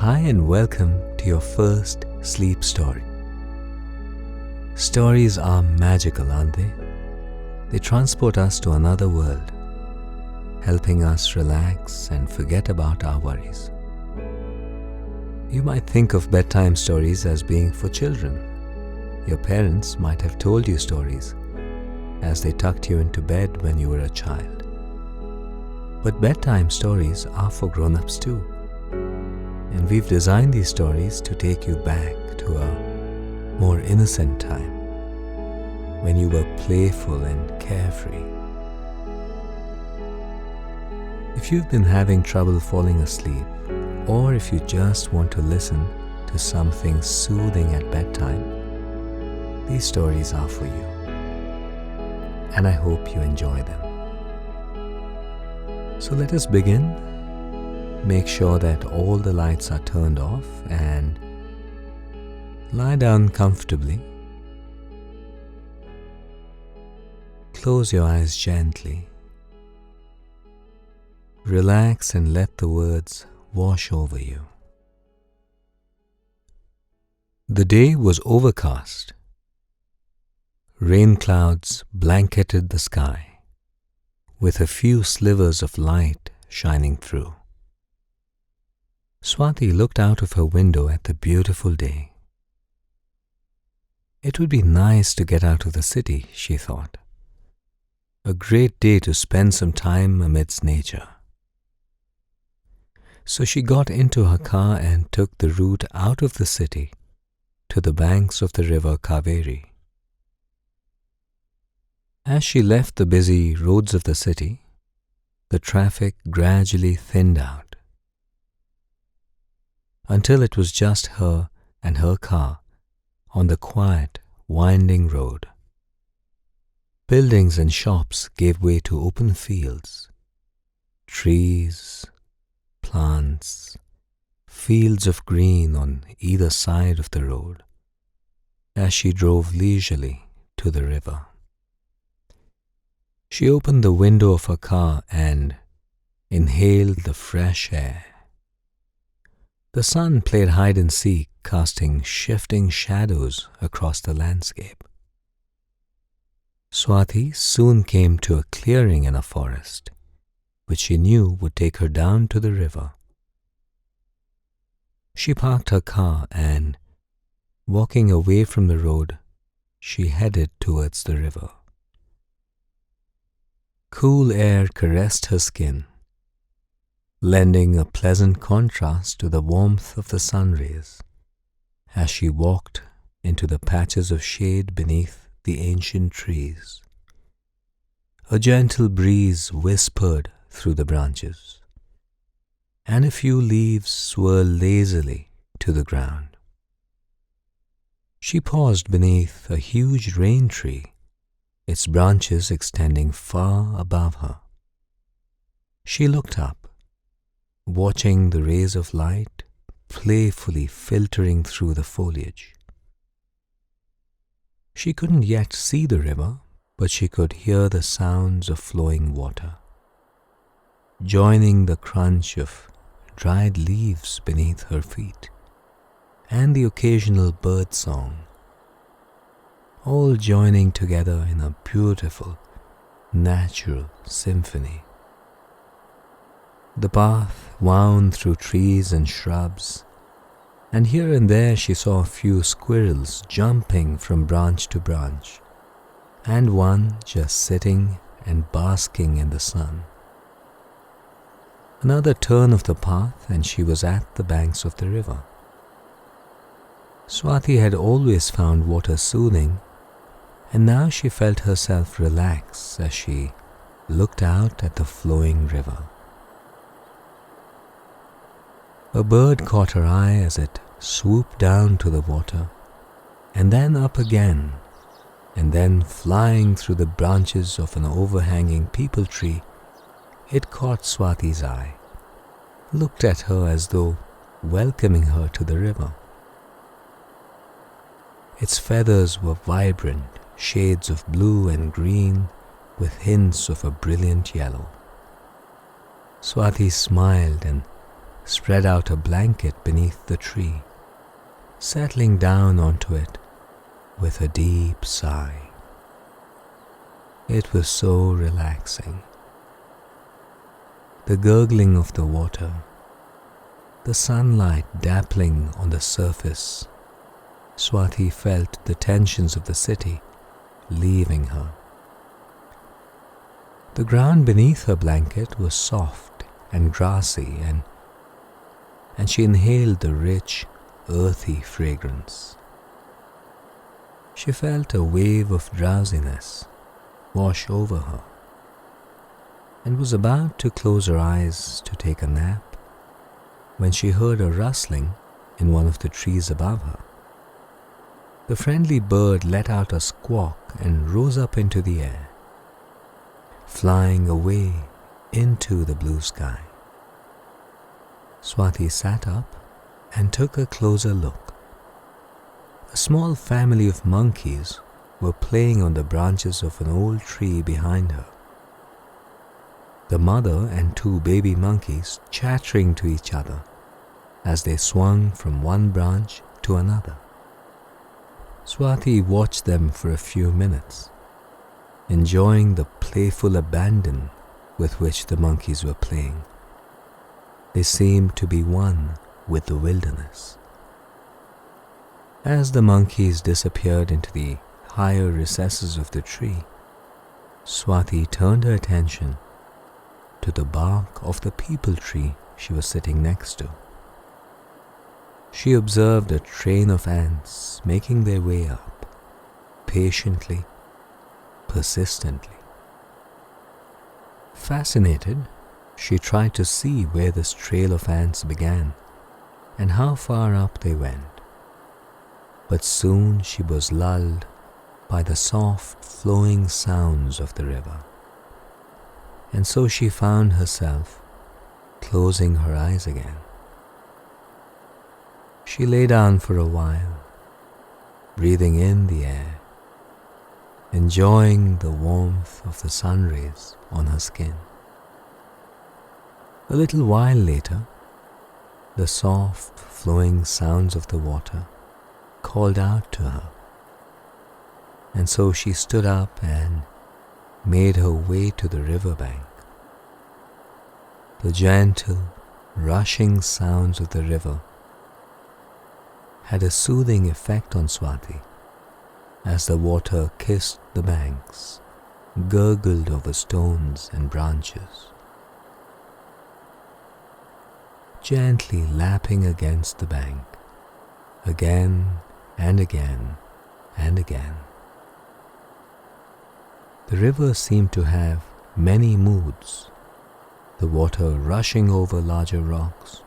Hi and welcome to your first sleep story. Stories are magical, aren't they? They transport us to another world, helping us relax and forget about our worries. You might think of bedtime stories as being for children. Your parents might have told you stories as they tucked you into bed when you were a child. But bedtime stories are for grown-ups too. And we've designed these stories to take you back to a more innocent time when you were playful and carefree. If you've been having trouble falling asleep, or if you just want to listen to something soothing at bedtime, these stories are for you. And I hope you enjoy them. So let us begin. Make sure that all the lights are turned off and lie down comfortably. Close your eyes gently. Relax and let the words wash over you. The day was overcast. Rain clouds blanketed the sky, with a few slivers of light shining through. Swati looked out of her window at the beautiful day. It would be nice to get out of the city, she thought. A great day to spend some time amidst nature. So she got into her car and took the route out of the city to the banks of the river Kaveri. As she left the busy roads of the city, the traffic gradually thinned out, until it was just her and her car on the quiet, winding road. Buildings and shops gave way to open fields, trees, plants, fields of green on either side of the road, as she drove leisurely to the river. She opened the window of her car and inhaled the fresh air. The sun played hide and seek, casting shifting shadows across the landscape. Swati soon came to a clearing in a forest, which she knew would take her down to the river. She parked her car and, walking away from the road, she headed towards the river. Cool air caressed her skin, lending a pleasant contrast to the warmth of the sun rays as she walked into the patches of shade beneath the ancient trees. A gentle breeze whispered through the branches, and a few leaves swirled lazily to the ground. She paused beneath a huge rain tree, its branches extending far above her. She looked up, watching the rays of light playfully filtering through the foliage. She couldn't yet see the river, but she could hear the sounds of flowing water, joining the crunch of dried leaves beneath her feet and the occasional bird song, all joining together in a beautiful, natural symphony. The path wound through trees and shrubs, and here and there she saw a few squirrels jumping from branch to branch, and one just sitting and basking in the sun. Another turn of the path and she was at the banks of the river. Swati had always found water soothing, and now she felt herself relax as she looked out at the flowing river. A bird caught her eye as it swooped down to the water, and then up again, and then flying through the branches of an overhanging peepal tree, it caught Swati's eye, looked at her as though welcoming her to the river. Its feathers were vibrant shades of blue and green with hints of a brilliant yellow. Swati smiled and spread out a blanket beneath the tree, settling down onto it with a deep sigh. It was so relaxing. The gurgling of the water, the sunlight dappling on the surface. Swati felt the tensions of the city leaving her. The ground beneath her blanket was soft and grassy, and she inhaled the rich, earthy fragrance. She felt a wave of drowsiness wash over her and was about to close her eyes to take a nap when she heard a rustling in one of the trees above her. The friendly bird let out a squawk and rose up into the air, flying away into the blue sky. Swati sat up and took a closer look. A small family of monkeys were playing on the branches of an old tree behind her. The mother and two baby monkeys chattering to each other as they swung from one branch to another. Swati watched them for a few minutes, enjoying the playful abandon with which the monkeys were playing. They seemed to be one with the wilderness. As the monkeys disappeared into the higher recesses of the tree, Swati turned her attention to the bark of the peepal tree she was sitting next to. She observed a train of ants making their way up, patiently, persistently. Fascinated, she tried to see where this trail of ants began and how far up they went. But soon she was lulled by the soft flowing sounds of the river. And so she found herself closing her eyes again. She lay down for a while, breathing in the air, enjoying the warmth of the sun rays on her skin. A little while later, the soft flowing sounds of the water called out to her, and so she stood up and made her way to the riverbank. The gentle, rushing sounds of the river had a soothing effect on Swati as the water kissed the banks, gurgled over stones and branches, gently lapping against the bank, again and again and again. The river seemed to have many moods, the water rushing over larger rocks,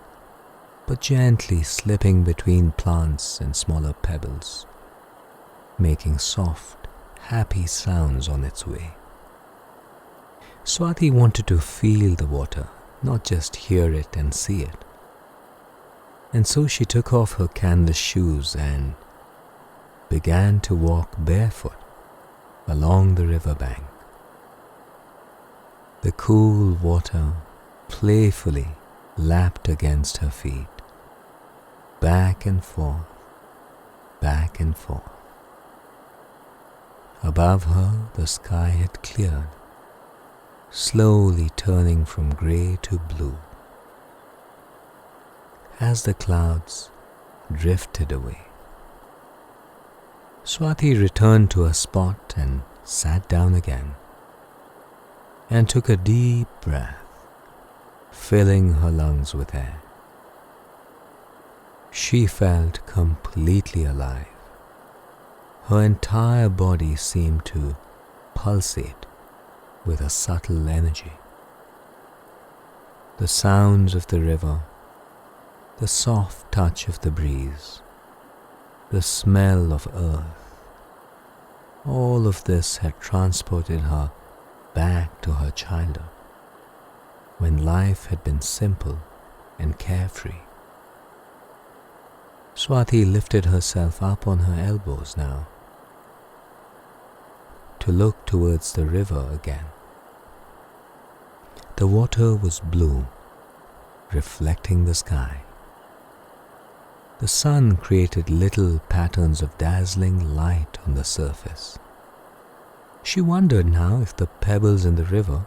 but gently slipping between plants and smaller pebbles, making soft, happy sounds on its way. Swati wanted to feel the water, not just hear it and see it. And so she took off her canvas shoes and began to walk barefoot along the riverbank. The cool water playfully lapped against her feet, back and forth, back and forth. Above her, the sky had cleared, slowly turning from grey to blue. As the clouds drifted away, Swati returned to a spot and sat down again, and took a deep breath, filling her lungs with air. She felt completely alive. Her entire body seemed to pulsate with a subtle energy. The sounds of the river, the soft touch of the breeze, the smell of earth, all of this had transported her back to her childhood, when life had been simple and carefree. Swati lifted herself up on her elbows now to look towards the river again. The water was blue, reflecting the sky. The sun created little patterns of dazzling light on the surface. She wondered now if the pebbles in the river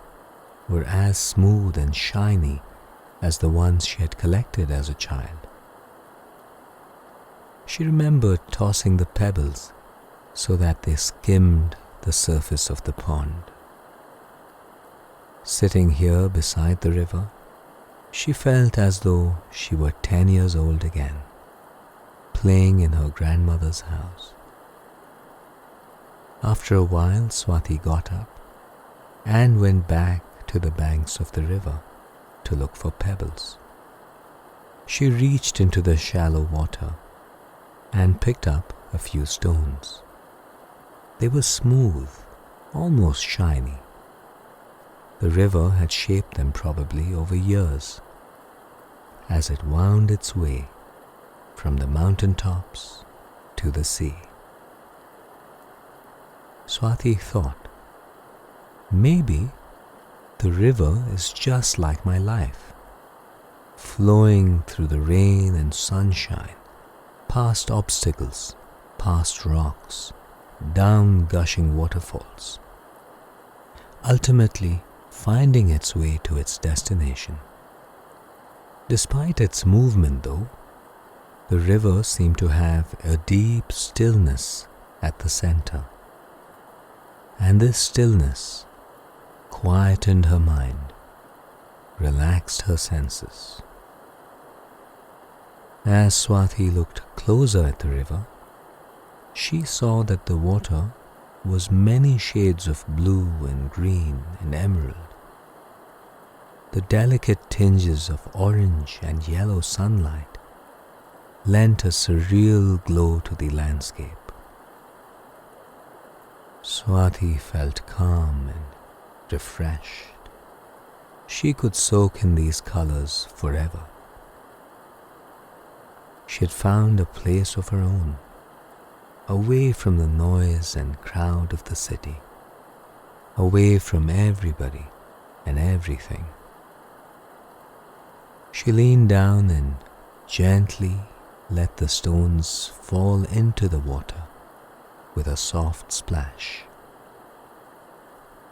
were as smooth and shiny as the ones she had collected as a child. She remembered tossing the pebbles so that they skimmed the surface of the pond. Sitting here beside the river, she felt as though she were 10 years old again, playing in her grandmother's house. After a while, Swati got up and went back to the banks of the river to look for pebbles. She reached into the shallow water and picked up a few stones. They were smooth, almost shiny. The river had shaped them probably over years as it wound its way from the mountain tops to the sea. Swati thought, maybe the river is just like my life, flowing through the rain and sunshine, past obstacles, past rocks, down gushing waterfalls, ultimately finding its way to its destination. Despite its movement, though, the river seemed to have a deep stillness at the center, and this stillness quietened her mind, relaxed her senses. As Swati looked closer at the river, she saw that the water was many shades of blue and green and emerald. The delicate tinges of orange and yellow sunlight lent a surreal glow to the landscape. Swati felt calm and refreshed. She could soak in these colors forever. She had found a place of her own, away from the noise and crowd of the city, away from everybody and everything. She leaned down and gently let the stones fall into the water with a soft splash.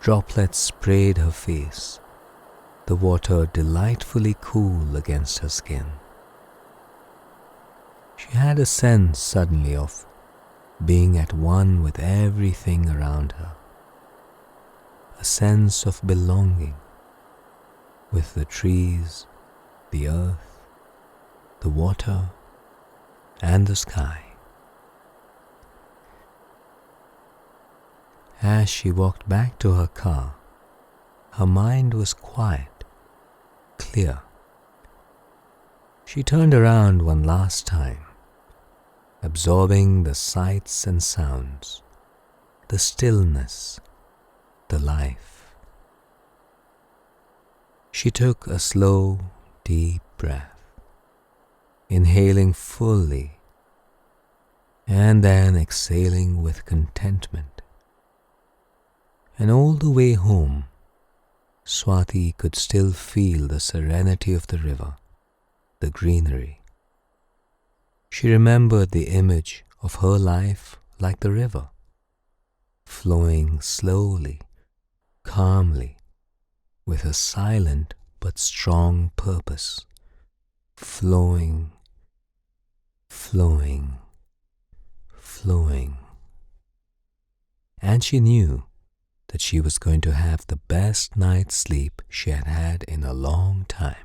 Droplets sprayed her face, the water delightfully cool against her skin. She had a sense suddenly of being at one with everything around her, a sense of belonging with the trees, the earth, the water, and the sky. As she walked back to her car, her mind was quiet, clear. She turned around one last time, absorbing the sights and sounds, the stillness, the life. She took a slow, deep breath, inhaling fully and then exhaling with contentment. And all the way home, Swati could still feel the serenity of the river, the greenery. She remembered the image of her life like the river, flowing slowly, calmly, with a silent but strong purpose, flowing, flowing, flowing. And she knew that she was going to have the best night's sleep she had had in a long time.